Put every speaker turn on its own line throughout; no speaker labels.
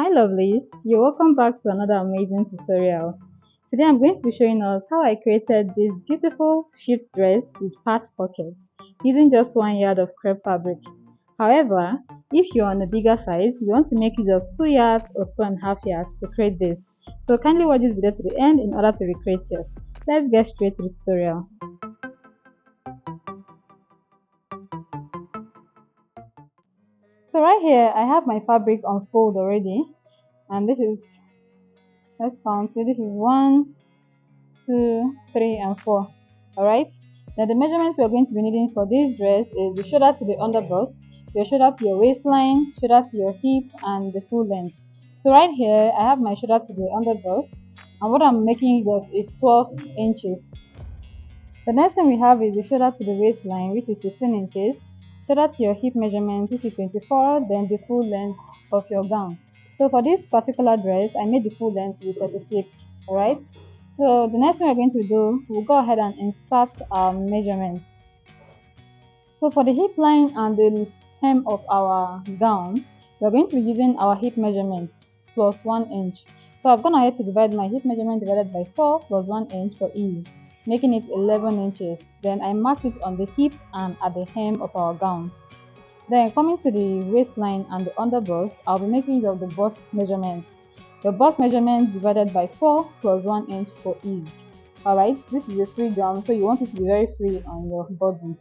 Hi lovelies, you're welcome back to another amazing tutorial. Today I'm going to be showing us how I created this beautiful shift dress with patch pockets using just 1 yard of crepe fabric. However, if you're on a bigger size, you want to make use of 2 yards or 2.5 yards to create this. So kindly watch this video to the end in order to recreate yours. Let's get straight to the tutorial. So right here I have my fabric on fold already, and this is, let's count it, this is 1, 2, 3, and 4. Alright, now the measurements we are going to be needing for this dress is the shoulder to the underbust, your shoulder to your waistline, shoulder to your hip, and the full length. So right here I have my shoulder to the underbust, and what I'm making use of is 12 inches. The next thing we have is the shoulder to the waistline, which is 16 inches, shoulder to your hip measurement, which is 24, then the full length of your gown. So for this particular dress, I made the full length with 36. Alright, so the next thing we're going to do, we'll go ahead and insert our measurements. So for the hip line and the hem of our gown, we're going to be using our hip measurements plus 1 inch. So I've gone ahead to divide my hip measurement divided by 4 plus 1 inch for ease, making it 11 inches. Then I marked it on the hip and at the hem of our gown. Then coming to the waistline and the underbust, I'll be making use of the bust measurement. The bust measurement divided by 4 plus 1 inch for ease. Alright, this is a free gown, so you want it to be very free on your body.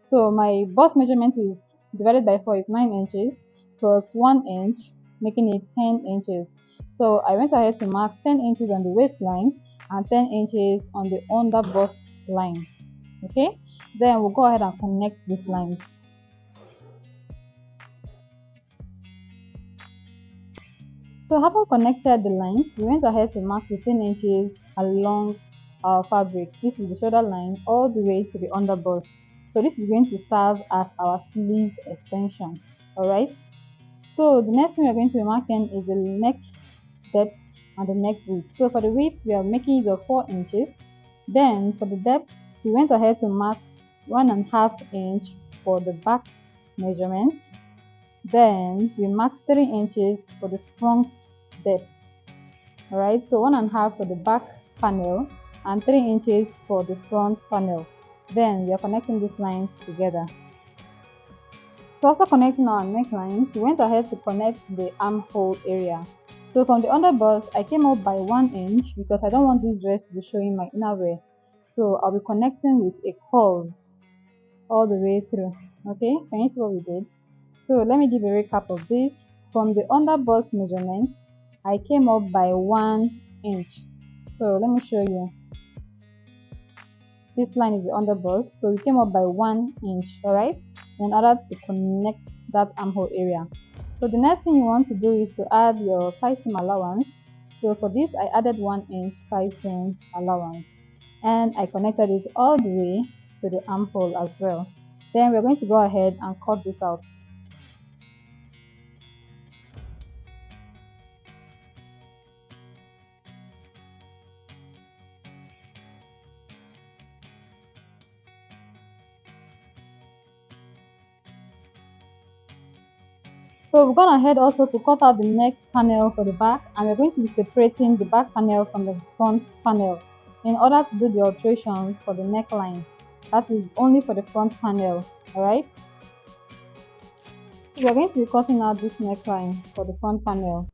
So my bust measurement is divided by 4 is 9 inches plus 1 inch, making it 10 inches. So I went ahead to mark 10 inches on the waistline and 10 inches on the underbust line. Okay, then we'll go ahead and connect these lines. So having connected the lines, we went ahead to mark 15 inches along our fabric. This is the shoulder line all the way to the underbust. So this is going to serve as our sleeve extension. Alright. So the next thing we are going to be marking is the neck depth and the neck width. So for the width, we are making use of 4 inches. Then for the depth, we went ahead to mark 1.5 inch for the back measurement. Then we marked 3 inches for the front depth. Alright, so 1.5 for the back panel and 3 inches for the front panel. Then we are connecting these lines together. So after connecting our necklines, we went ahead to connect the armhole area. So from the underbust, I came up by 1 inch because I don't want this dress to be showing my innerwear. So I'll be connecting with a curve all the way through. Okay, can you see what we did? So let me give a recap of this. From the underbust measurement, I came up by 1 inch. So let me show you. This line is the underbust, so we came up by 1 inch, alright, in order to connect that armhole area. So the next thing you want to do is to add your side seam allowance. So for this, I added 1 inch side seam allowance, and I connected it all the way to the armhole as well. Then we're going to go ahead and cut this out. So we've gone ahead also to cut out the neck panel for the back, and we're going to be separating the back panel from the front panel in order to do the alterations for the neckline. That is only for the front panel, alright? So we're going to be cutting out this neckline for the front panel.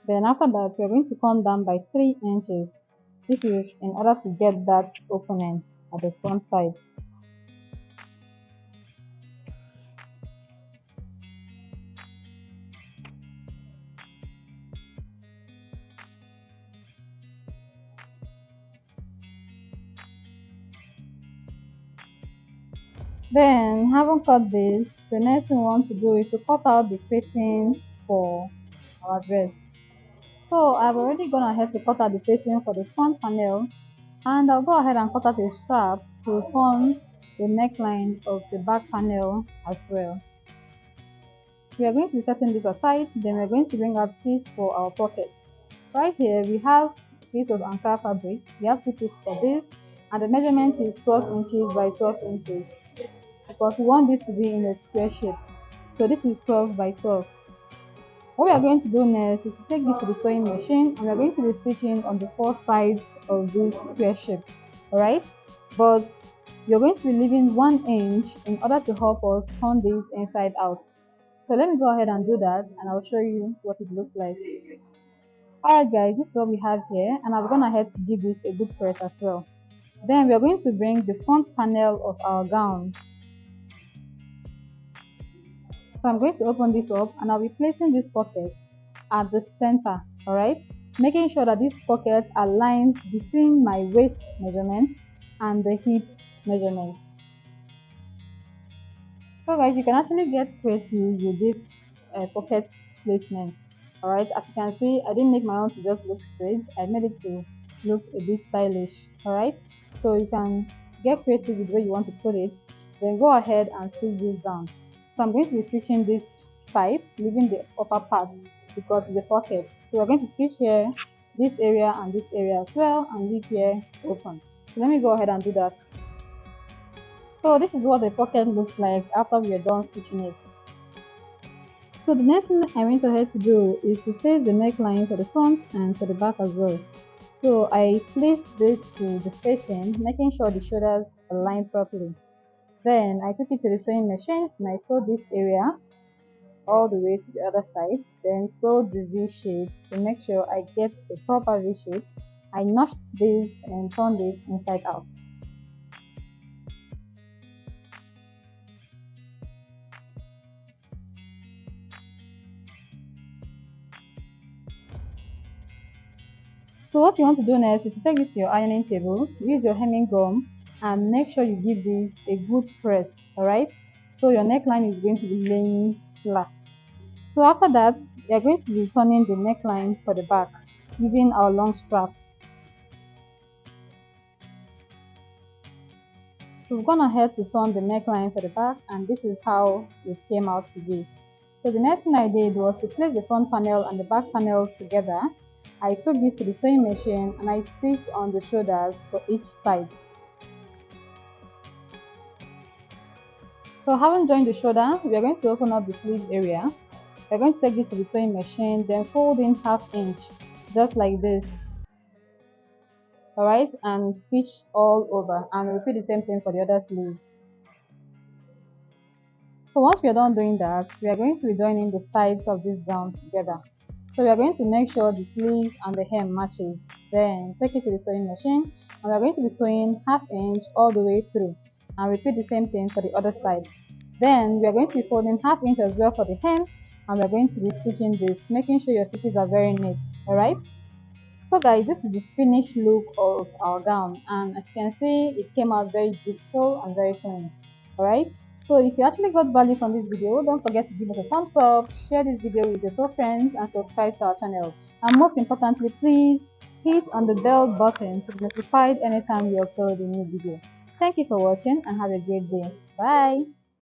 Then after that, we're going to come down by 3 inches. This is in order to get that opening at the front side. Then, having cut this, the next thing we want to do is to cut out the facing for our dress. So I've already gone ahead to cut out the facing for the front panel, and I'll go ahead and cut out a strap to form the neckline of the back panel as well. We are going to be setting this aside, then we're going to bring out piece for our pocket. Right here we have a piece of anchor fabric. We have 2 pieces for this, and the measurement is 12 inches by 12 inches. Because we want this to be in a square shape. So this is 12 by 12. What we are going to do next is to take this to the sewing machine, and we are going to be stitching on the four sides of this square shape. Alright, but you're going to be leaving 1 inch in order to help us turn this inside out. So let me go ahead and do that, and I'll show you what it looks like. Alright guys, this is what we have here, and I've gone ahead to give this a good press as well. Then we are going to bring the front panel of our gown. So I'm going to open this up, and I'll be placing this pocket at the center. Alright, making sure that this pocket aligns between my waist measurement and the hip measurement. So guys, you can actually get creative with this pocket placement. Alright, as you can see, I didn't make my own to just look straight. I made it to look a bit stylish. Alright, so you can get creative with where you want to put it. Then go ahead and stitch this down. So I'm going to be stitching this side, leaving the upper part because it's a pocket. So we're going to stitch here, this area and this area as well, and leave here open. So let me go ahead and do that. So this is what the pocket looks like after we are done stitching it. So the next thing I went ahead to do is to face the neckline for the front and for the back as well. So I placed this to the facing, making sure the shoulders align properly. Then I took it to the sewing machine and I sewed this area all the way to the other side. Then sewed the V shape to make sure I get the proper V shape. I notched this and turned it inside out. So what you want to do next is to take this to your ironing table, use your hemming gum, and make sure you give this a good press, alright? So your neckline is going to be laying flat. So after that, we are going to be turning the neckline for the back using our long strap. So we've gone ahead to turn the neckline for the back, and this is how it came out to be. So the next thing I did was to place the front panel and the back panel together. I took this to the sewing machine and I stitched on the shoulders for each side. So having joined the shoulder, we are going to open up the sleeve area. We are going to take this to the sewing machine, then fold in 1/2 inch, just like this. Alright, and stitch all over, and repeat the same thing for the other sleeve. So once we are done doing that, we are going to be joining the sides of this gown together. So we are going to make sure the sleeve and the hem matches. Then take it to the sewing machine, and we are going to be sewing 1/2 inch all the way through, and repeat the same thing for the other side. Then we are going to be folding 1/2 inch as well for the hem, and we are going to be stitching this, making sure your stitches are very neat. Alright. So guys, this is the finished look of our gown, and as you can see, it came out very beautiful and very clean. Alright, so if you actually got value from this video, don't forget to give us a thumbs up, share this video with your soul friends, and subscribe to our channel. And most importantly, please hit on the bell button to be notified anytime we upload a new video. Thank you for watching and have a great day. Bye.